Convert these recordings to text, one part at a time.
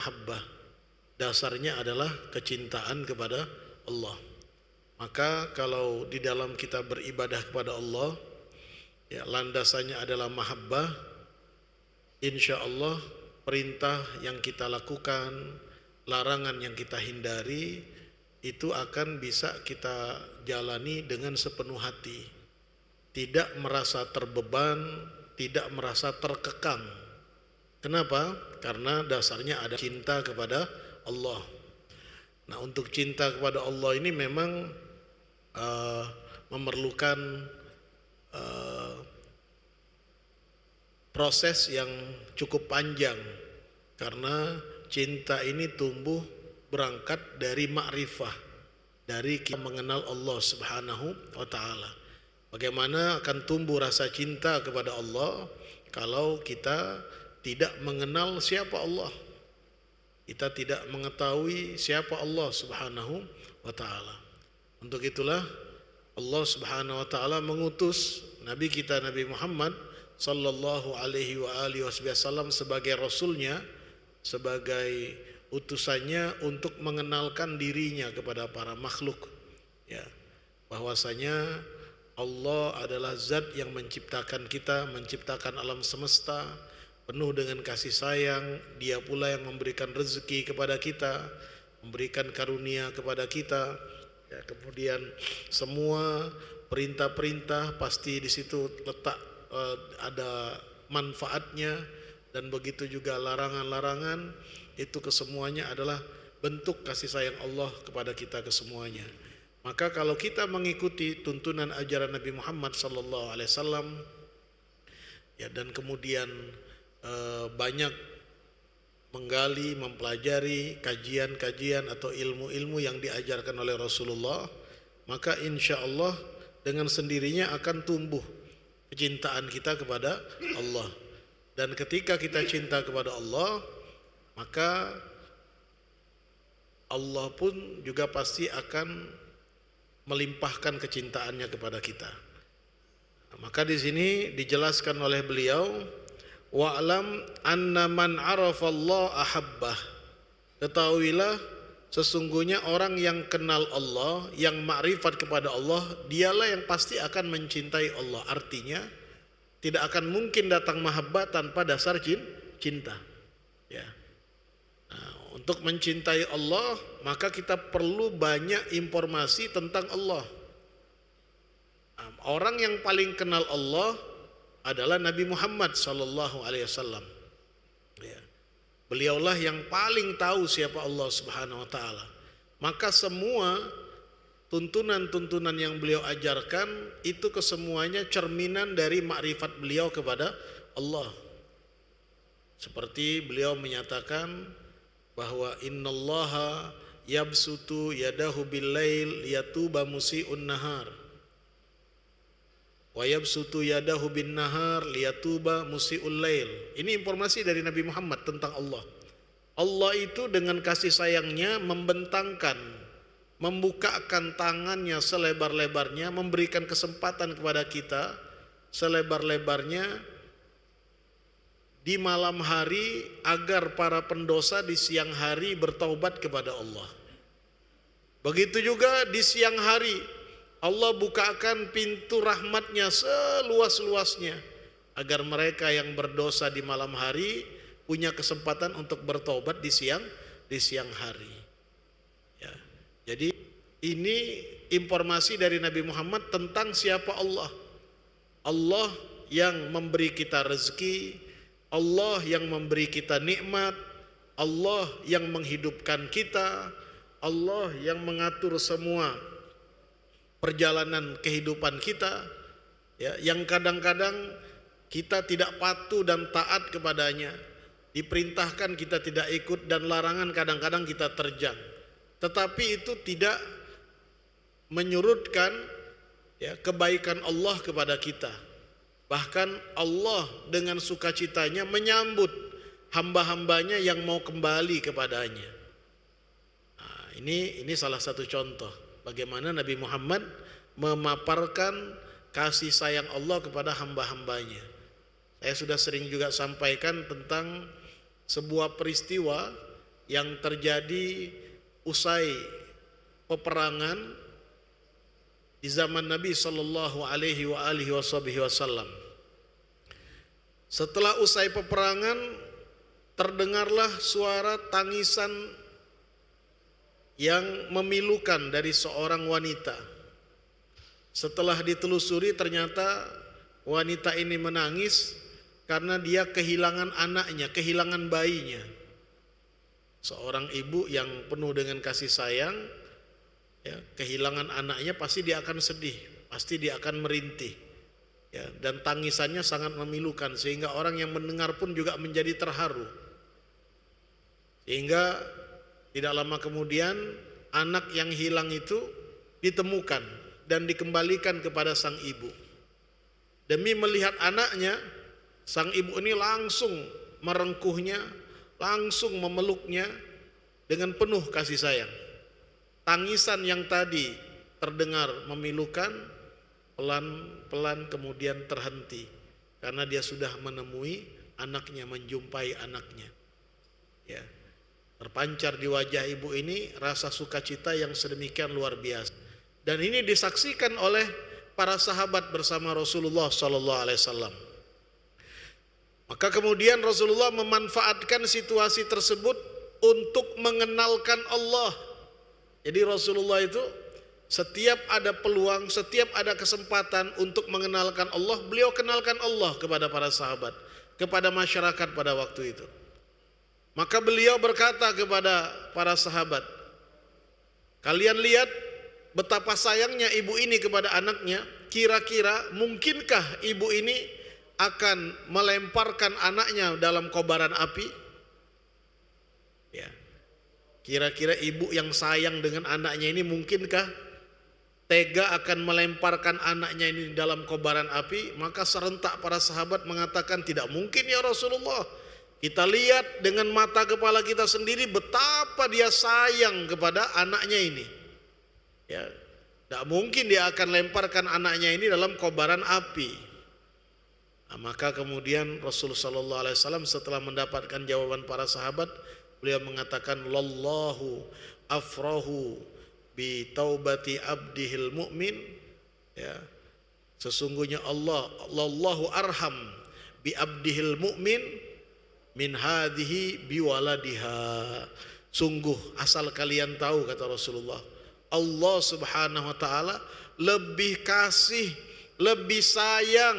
mahabbah. Dasarnya adalah kecintaan kepada Allah. Maka kalau di dalam kita beribadah kepada Allah, ya landasannya adalah mahabbah, insya Allah perintah yang kita lakukan, larangan yang kita hindari, itu akan bisa kita jalani dengan sepenuh hati, tidak merasa terbeban, tidak merasa terkekang. Kenapa? Karena dasarnya ada cinta kepada Allah. Nah, untuk cinta kepada Allah ini memang memerlukan proses yang cukup panjang, karena cinta ini tumbuh berangkat dari ma'rifah, dari kita mengenal Allah Subhanahu wa ta'ala. Bagaimana akan tumbuh rasa cinta kepada Allah kalau kita tidak mengenal siapa Allah, kita tidak mengetahui siapa Allah Subhanahu wa ta'ala. Untuk itulah Allah Subhanahu wa ta'ala mengutus Nabi kita Nabi Muhammad sallallahu alaihi wasallam sebagai rasulnya, sebagai utusannya untuk mengenalkan dirinya kepada para makhluk, ya, bahwasanya Allah adalah zat yang menciptakan kita, menciptakan alam semesta penuh dengan kasih sayang. Dia pula yang memberikan rezeki kepada kita, memberikan karunia kepada kita, ya, kemudian semua perintah-perintah pasti di situ letak ada manfaatnya, dan begitu juga larangan-larangan itu kesemuanya adalah bentuk kasih sayang Allah kepada kita kesemuanya. Maka kalau kita mengikuti tuntunan ajaran Nabi Muhammad sallallahu alaihi wasallam, ya, dan kemudian banyak menggali, mempelajari kajian-kajian atau ilmu-ilmu yang diajarkan oleh Rasulullah, maka insya Allah dengan sendirinya akan tumbuh kecintaan kita kepada Allah. Dan ketika kita cinta kepada Allah, maka Allah pun juga pasti akan melimpahkan kecintaannya kepada kita. Maka di sini dijelaskan oleh beliau, wa'lam anna man arafa Allah ahabbah. Ketahuilah sesungguhnya orang yang kenal Allah, yang makrifat kepada Allah, dialah yang pasti akan mencintai Allah. Artinya tidak akan mungkin datang mahabbah tanpa dasar cinta, ya. Nah, untuk mencintai Allah maka kita perlu banyak informasi tentang Allah. Orang yang paling kenal Allah adalah Nabi Muhammad sallallahu alaihi wasallam. Ya. Beliaulah yang paling tahu siapa Allah Subhanahu wa taala. Maka semua tuntunan-tuntunan yang beliau ajarkan itu kesemuanya cerminan dari makrifat beliau kepada Allah. Seperti beliau menyatakan bahwa innallaha yabsutu yadahu bil-lail liyatuba musii'un nahar wa yabsutu yadahu bin nahar liyatuba musii'ul lail. Ini informasi dari Nabi Muhammad tentang Allah. Allah itu dengan kasih sayangnya membentangkan, membukakan tangannya selebar-lebarnya, memberikan kesempatan kepada kita selebar-lebarnya di malam hari agar para pendosa di siang hari bertaubat kepada Allah. Begitu juga di siang hari Allah bukakan pintu rahmatnya seluas-luasnya agar mereka yang berdosa di malam hari punya kesempatan untuk bertaubat di siang hari. Ya. Jadi ini informasi dari Nabi Muhammad tentang siapa Allah. Allah yang memberi kita rezeki, Allah yang memberi kita nikmat, Allah yang menghidupkan kita, Allah yang mengatur semua perjalanan kehidupan kita, ya, yang kadang-kadang kita tidak patuh dan taat kepadanya, diperintahkan kita tidak ikut, dan larangan kadang-kadang kita terjang. Tetapi itu tidak menyurutkan, ya, kebaikan Allah kepada kita. Bahkan Allah dengan sukacitanya menyambut hamba-hambanya yang mau kembali kepadanya. Nah, ini salah satu contoh bagaimana Nabi Muhammad memaparkan kasih sayang Allah kepada hamba-hambanya. Saya sudah sering juga sampaikan tentang sebuah peristiwa yang terjadi usai peperangan di zaman Nabi sallallahu alaihi wasallam. Setelah usai peperangan, terdengarlah suara tangisan yang memilukan dari seorang wanita. Setelah ditelusuri, ternyata wanita ini menangis karena dia kehilangan anaknya, kehilangan bayinya. Seorang ibu yang penuh dengan kasih sayang, ya, kehilangan anaknya pasti dia akan sedih, pasti dia akan merintih, ya, dan tangisannya sangat memilukan sehingga orang yang mendengar pun juga menjadi terharu. Sehingga tidak lama kemudian anak yang hilang itu ditemukan dan dikembalikan kepada sang ibu. Demi melihat anaknya, sang ibu ini langsung merengkuhnya, langsung memeluknya dengan penuh kasih sayang. Tangisan yang tadi terdengar memilukan pelan-pelan kemudian terhenti karena dia sudah menemui anaknya, menjumpai anaknya. Ya. Terpancar di wajah ibu ini rasa sukacita yang sedemikian luar biasa. Dan ini disaksikan oleh para sahabat bersama Rasulullah sallallahu alaihi wasallam. Maka kemudian Rasulullah memanfaatkan situasi tersebut untuk mengenalkan Allah. Jadi Rasulullah itu setiap ada peluang, setiap ada kesempatan untuk mengenalkan Allah, beliau kenalkan Allah kepada para sahabat, kepada masyarakat pada waktu itu. Maka beliau berkata kepada para sahabat, kalian lihat betapa sayangnya ibu ini kepada anaknya. Kira-kira mungkinkah ibu ini akan melemparkan anaknya dalam kobaran api? Ya. Kira-kira ibu yang sayang dengan anaknya ini mungkinkah tega akan melemparkan anaknya ini dalam kobaran api? Maka serentak para sahabat mengatakan, tidak mungkin ya Rasulullah. Kita lihat dengan mata kepala kita sendiri betapa dia sayang kepada anaknya ini. Ya, tidak mungkin dia akan lemparkan anaknya ini dalam kobaran api. Nah, maka kemudian Rasulullah SAW setelah mendapatkan jawaban para sahabat, beliau mengatakan, Lallahu afrahu bi taubati abdihil mu'min. Ya, sesungguhnya Allahu arham bi abdihil mu'min min hadhihi biwaladiha. Sungguh asal kalian tahu, kata Rasulullah, Allah subhanahu wa ta'ala lebih kasih, lebih sayang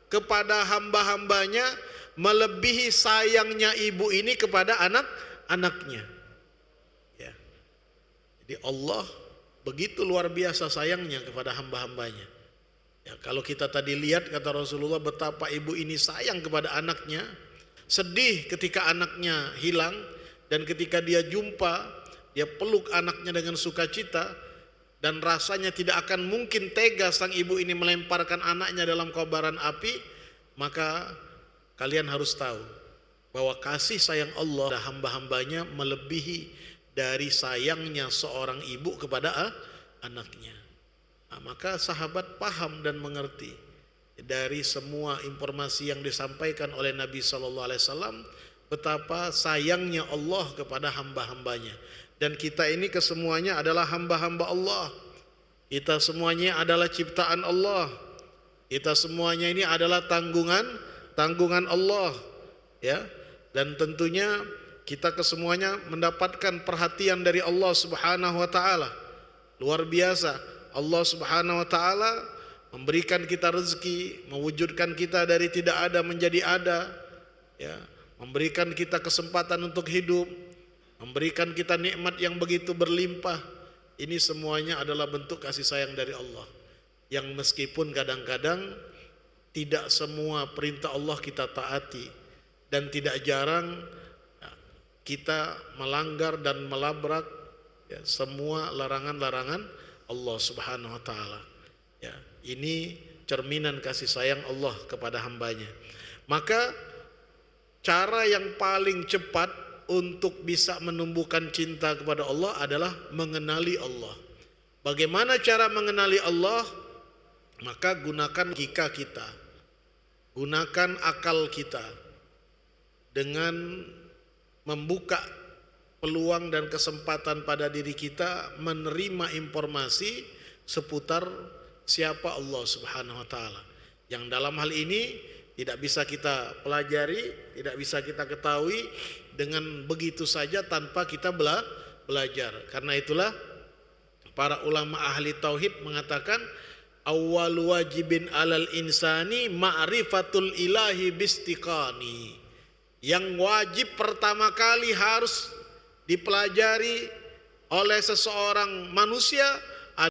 kepada hamba-hambanya melebihi sayangnya ibu ini kepada anak-anaknya. Ya. Jadi Allah begitu luar biasa sayangnya kepada hamba-hambanya. Ya, kalau kita tadi lihat, kata Rasulullah, betapa ibu ini sayang kepada anaknya, sedih ketika anaknya hilang, dan ketika dia jumpa, dia peluk anaknya dengan sukacita, dan rasanya tidak akan mungkin tega sang ibu ini melemparkan anaknya dalam kobaran api. Maka kalian harus tahu bahwa kasih sayang Allah pada hamba-hambanya melebihi dari sayangnya seorang ibu kepada anaknya. Nah, maka sahabat paham dan mengerti dari semua informasi yang disampaikan oleh Nabi Sallallahu Alaihi Wasallam betapa sayangnya Allah kepada hamba-hambanya. Dan kita ini kesemuanya adalah hamba-hamba Allah. Kita semuanya adalah ciptaan Allah. Kita semuanya ini adalah tanggungan Allah, ya. Dan tentunya kita kesemuanya mendapatkan perhatian dari Allah Subhanahu wa taala. Luar biasa. Allah Subhanahu wa taala memberikan kita rezeki, mewujudkan kita dari tidak ada menjadi ada, ya, memberikan kita kesempatan untuk hidup, memberikan kita nikmat yang begitu berlimpah. Ini semuanya adalah bentuk kasih sayang dari Allah, yang meskipun kadang-kadang tidak semua perintah Allah kita taati, dan tidak jarang kita melanggar dan melabrak, ya, semua larangan-larangan Allah Subhanahu wa taala. Ya, ini cerminan kasih sayang Allah kepada hambanya. Maka cara yang paling cepat untuk bisa menumbuhkan cinta kepada Allah adalah mengenali Allah. Bagaimana cara mengenali Allah? Maka gunakan logika kita, gunakan akal kita dengan membuka peluang dan kesempatan pada diri kita menerima informasi seputar siapa Allah Subhanahu wa taala. Yang dalam hal ini tidak bisa kita pelajari, tidak bisa kita ketahui dengan begitu saja tanpa kita belajar. Karena itulah para ulama ahli tauhid mengatakan awwal wajibin alal insani ma'rifatul ilahi bistiqani. Yang wajib pertama kali harus dipelajari oleh seseorang manusia